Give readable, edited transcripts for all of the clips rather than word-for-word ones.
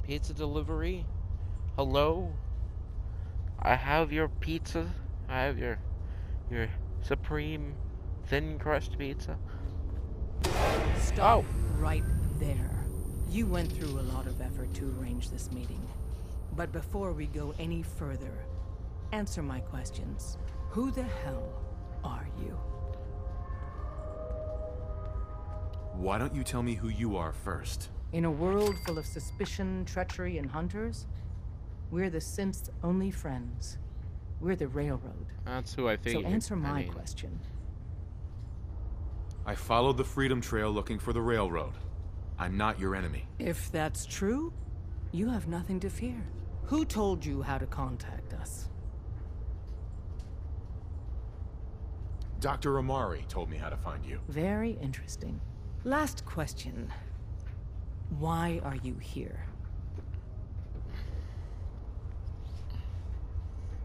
Pizza delivery? Hello? I have your pizza. I have your supreme thin crust pizza. Stop Oh, right there. You went through a lot of effort to arrange this meeting. But before we go any further, answer my questions. Who the hell are you? Why don't you tell me who you are first? In a world full of suspicion, treachery, and hunters, we're the synth's only friends. We're the Railroad. that's who I So figured. answer I my mean, question. I followed the Freedom Trail looking for the Railroad. I'm not your enemy. If that's true, you have nothing to fear. Who told you how to contact us? Dr. Amari told me how to find you. Very interesting. Last question. Why are you here?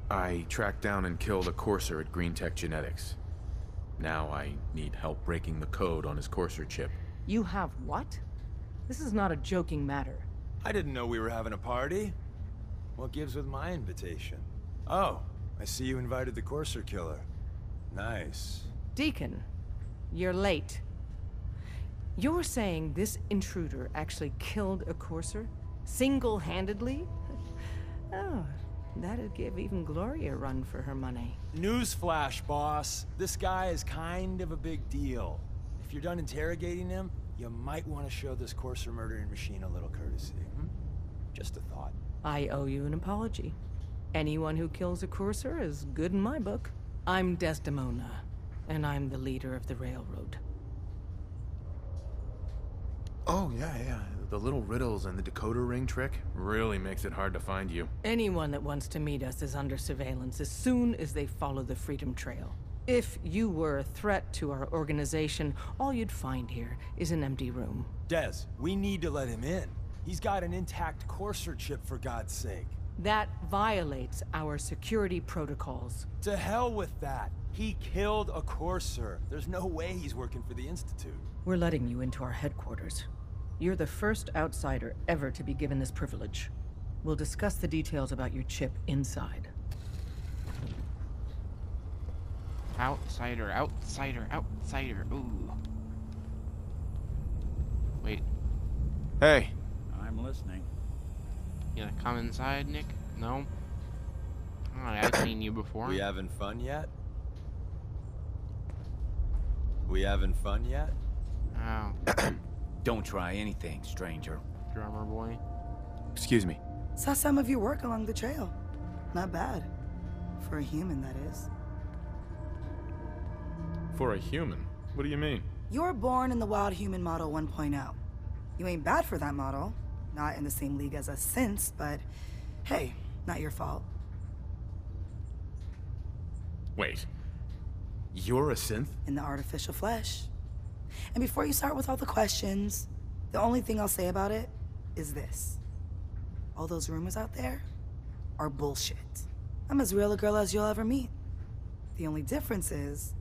I tracked down and killed a courser at Green Tech Genetics. Now I need help breaking the code on his courser chip. You have what? This is not a joking matter. I didn't know we were having a party. What gives with my invitation? Oh, I see you invited the Courser Killer. Nice. Deacon, you're late. You're saying this intruder actually killed a courser? Single-handedly? Oh, that'd give even Gloria a run for her money. Newsflash, boss. This guy is kind of a big deal. If you're done interrogating him, you might want to show this Courser murdering machine a little courtesy. Just a thought. I owe you an apology. Anyone who kills a courser is good in my book. I'm Desdemona, and I'm the leader of the Railroad. Oh, yeah. The little riddles and the decoder ring trick really makes it hard to find you. Anyone that wants to meet us is under surveillance as soon as they follow the Freedom Trail. If you were a threat to our organization, all you'd find here is an empty room. Des, we need to let him in. He's got an intact Courser chip, for God's sake. That violates our security protocols. To hell with that. He killed a Courser. There's no way he's working for the Institute. We're letting you into our headquarters. You're the first outsider ever to be given this privilege. We'll discuss the details about your chip inside. outsider. Ooh. Wait, Hey, I'm listening. you gonna come inside, Nick? No? Alright, I've seen you before. We having fun yet? We having fun yet? Oh, Don't try anything, stranger. drummer boy. excuse me. Saw some of your work along the trail. Not bad. For a human, that is. For a human? What do you mean? You were born in the Wild Human Model 1.0. You ain't bad for that model. Not in the same league as us since, but hey, not your fault. Wait. You're a synth? In the artificial flesh. And before you start with all the questions, the only thing I'll say about it is this. All those rumors out there are bullshit. I'm as real a girl as you'll ever meet. The only difference is,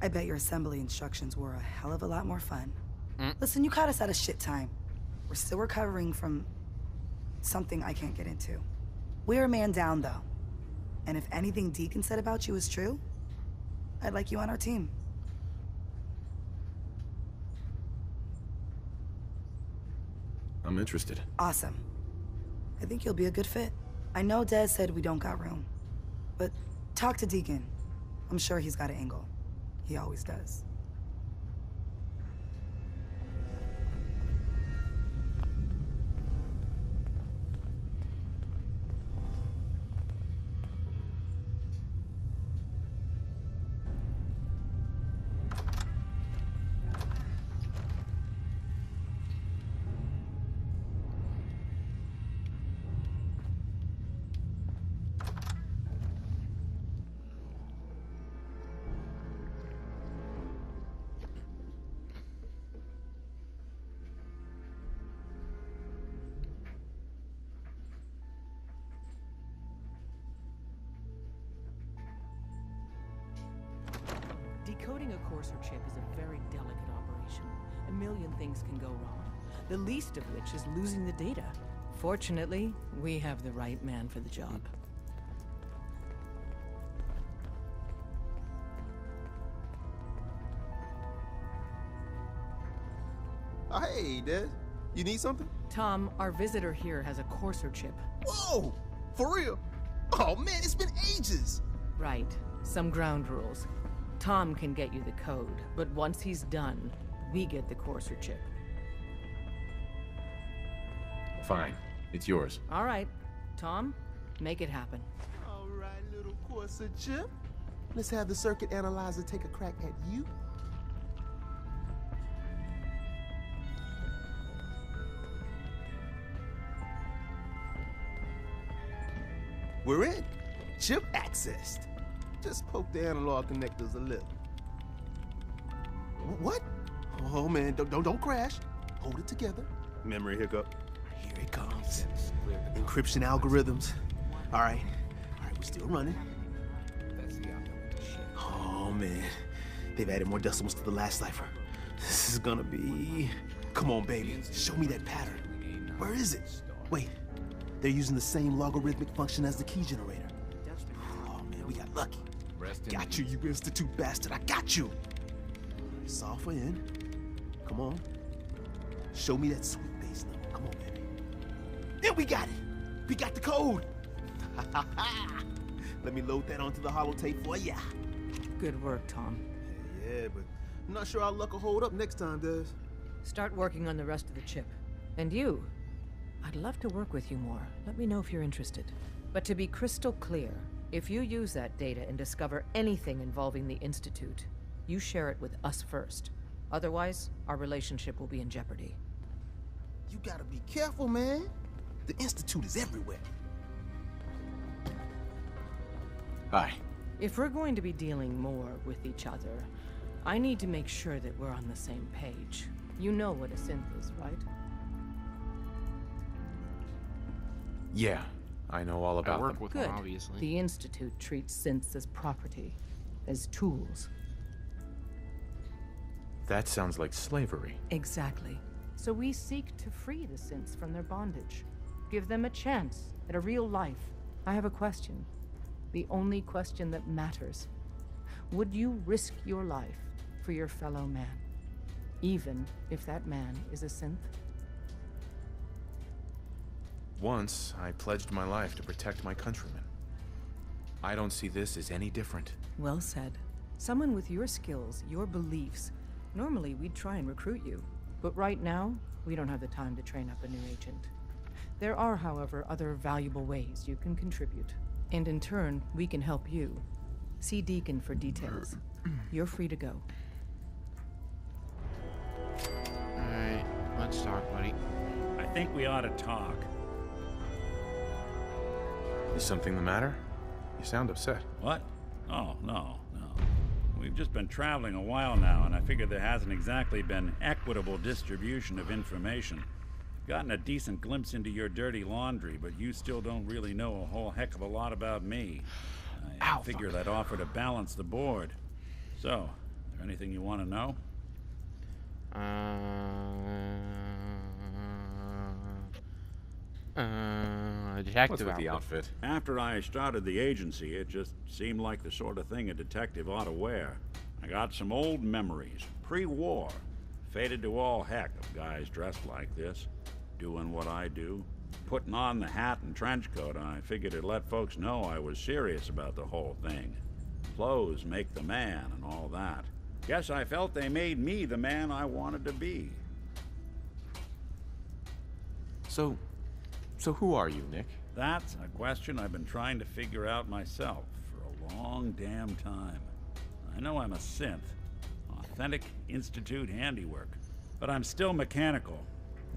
I bet your assembly instructions were a hell of a lot more fun. Listen, you caught us at a shit time. We're still recovering from something I can't get into. We're a man down, though. And if anything Deacon said about you is true, I'd like you on our team. I'm interested. Awesome. I think you'll be a good fit. I know Des said we don't got room, but talk to Deacon. I'm sure he's got an angle. He always does. Decoding a courser chip is a very delicate operation. A million things can go wrong, the least of which is losing the data. Fortunately, we have the right man for the job. Oh, hey, Des. You need something? Tom, our visitor here has a Courser chip. Whoa! For real? Oh, man, it's been ages! Right. Some ground rules. Tom can get you the code, but once he's done, we get the Courser chip. Fine. It's yours. All right. Tom, make it happen. All right, little Corsa chip. Let's have the circuit analyzer take a crack at you. We're in. Chip accessed. Just poke the analog connectors a little. What? Oh man, don't crash. Hold it together. Memory hiccup. Here it comes. Encryption algorithms. All right, we're still running. Oh man, they've added more decimals to the last cipher. This is gonna be... Come on, baby, show me that pattern. Where is it? Wait, they're using the same logarithmic function as the key generator. Oh man, we got lucky. Got you, you Institute bastard, I got you. Solve for N. Come on. Show me that sweet bass number. Come on, baby. Then we got it. We got the code. Let me load that onto the holotape for ya. Good work, Tom. Yeah, but I'm not sure our luck will hold up next time, Des. Start working on the rest of the chip. And you, I'd love to work with you more. Let me know if you're interested. But to be crystal clear, if you use that data and discover anything involving the Institute, you share it with us first. Otherwise, our relationship will be in jeopardy. You gotta be careful, man. The Institute is everywhere. Hi. If we're going to be dealing more with each other, I need to make sure that we're on the same page. You know what a synth is, right? Yeah, I know all I about work them. with Good. one, obviously. The Institute treats synths as property, as tools. That sounds like slavery. Exactly. So we seek to free the synths from their bondage. Give them a chance at a real life. I have a question. The only question that matters. Would you risk your life for your fellow man? Even if that man is a synth? Once, I pledged my life to protect my countrymen. I don't see this as any different. Well said. Someone with your skills, your beliefs. Normally, we'd try and recruit you. But right now, we don't have the time to train up a new agent. There are, however, other valuable ways you can contribute. And in turn, we can help you. See Deacon for details. You're free to go. Alright, let's talk, buddy. I think we ought to talk. Is something the matter? You sound upset. What? Oh, no. We've just been traveling a while now, and I figure there hasn't exactly been equitable distribution of information. Gotten a decent glimpse into your dirty laundry, but you still don't really know a whole heck of a lot about me. I figured I'd offer to balance the board. So, is there anything you want to know? Detective What's with the outfit. outfit? After I started the agency, it just seemed like the sort of thing a detective ought to wear. I got some old memories, pre-war. Faded to all heck of guys dressed like this, doing what I do. Putting on the hat and trench coat, I figured it'd let folks know I was serious about the whole thing. Clothes make the man and all that. Guess I felt they made me the man I wanted to be. So who are you, Nick? That's a question I've been trying to figure out myself for a long damn time. I know I'm a synth, authentic Institute handiwork, but I'm still mechanical,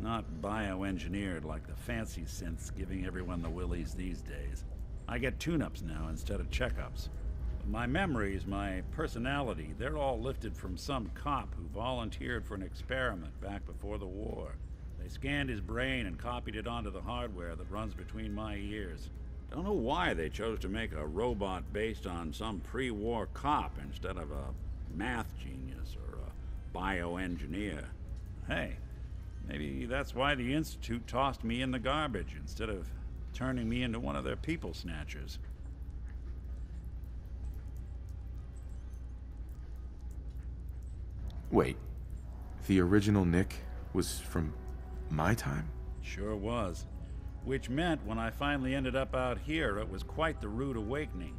not bioengineered like the fancy synths giving everyone the willies these days. I get tune-ups now instead of checkups. But my memories, my personality, they're all lifted from some cop who volunteered for an experiment back before the war. They scanned his brain and copied it onto the hardware that runs between my ears. Don't know why they chose to make a robot based on some pre-war cop instead of a math genius or a bioengineer. Hey, Maybe that's why the Institute tossed me in the garbage instead of turning me into one of their people snatchers. Wait, the original Nick was from my time? Sure was. Which meant when I finally ended up out here, it was quite the rude awakening.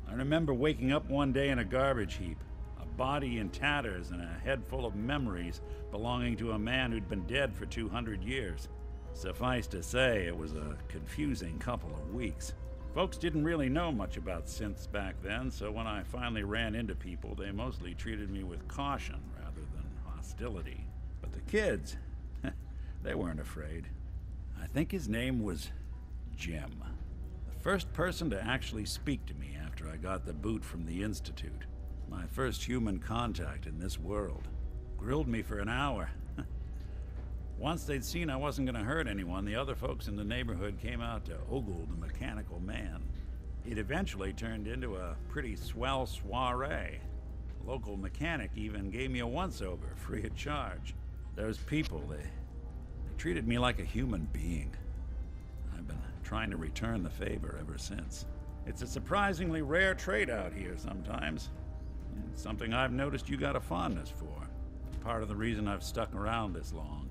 I remember waking up one day in a garbage heap, a body in tatters and a head full of memories belonging to a man who'd been dead for 200 years. Suffice to say, it was a confusing couple of weeks. Folks didn't really know much about synths back then, so when I finally ran into people, they mostly treated me with caution rather than hostility. But the kids, they weren't afraid. I think his name was Jim. The first person to actually speak to me after I got the boot from the Institute. My first human contact in this world. Grilled me for an hour. Once they'd seen I wasn't gonna hurt anyone, the other folks in the neighborhood came out to ogle the mechanical man. It eventually turned into a pretty swell soiree. The local mechanic even gave me a once-over, free of charge. Those people, they treated me like a human being. I've been trying to return the favor ever since. It's a surprisingly rare trait out here sometimes. It's something I've noticed you got a fondness for. Part of the reason I've stuck around this long.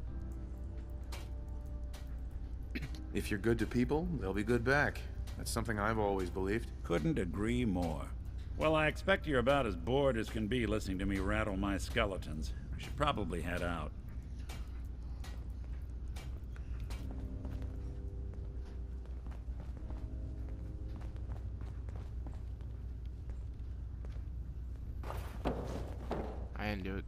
If you're good to people, they'll be good back. That's something I've always believed. Couldn't agree more. Well, I expect you're about as bored as can be listening to me rattle my skeletons. We should probably head out. I didn't do it.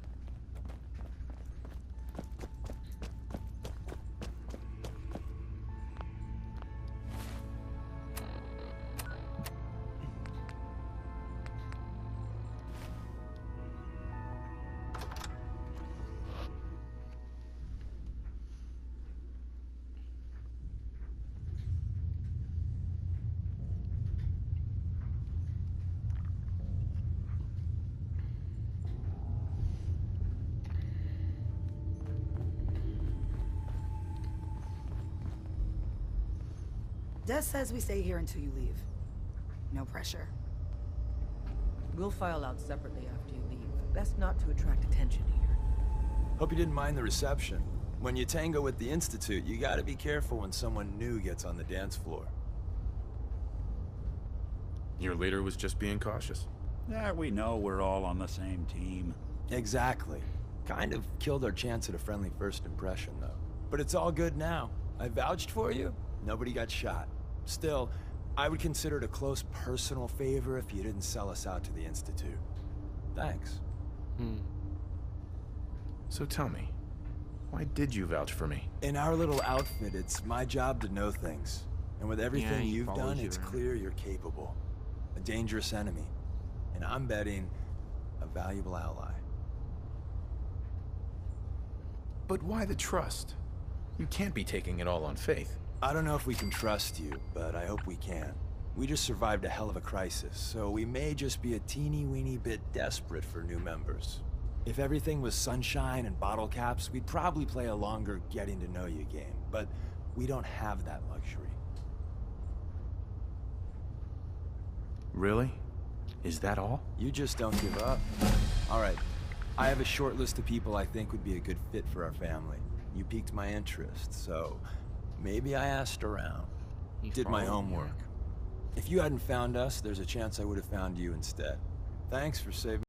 Des says we stay here until you leave. No pressure. We'll file out separately after you leave. Best not to attract attention here. Hope you didn't mind the reception. When you tango with the Institute, you gotta be careful when someone new gets on the dance floor. Your leader was just being cautious. Yeah, we know we're all on the same team. Exactly. Kind of killed our chance at a friendly first impression, though. But it's all good now. I vouched for you. Nobody got shot. Still, I would consider it a close personal favor if you didn't sell us out to the Institute. Thanks. So tell me, why did you vouch for me? In our little outfit, it's my job to know things. And with everything he you've follows done, you it's around. clear you're capable. A dangerous enemy. And I'm betting a valuable ally. But why the trust? You can't be taking it all on faith. I don't know if we can trust you, but I hope we can. We just survived a hell of a crisis, so we may just be a teeny-weeny bit desperate for new members. If everything was sunshine and bottle caps, we'd probably play a longer getting-to-know-you game, but we don't have that luxury. Really? Is that all? You just don't give up. All right, I have a short list of people I think would be a good fit for our family. You piqued my interest, so maybe I asked around. He Did my followed you. homework. If you hadn't found us, there's a chance I would have found you instead. Thanks for saving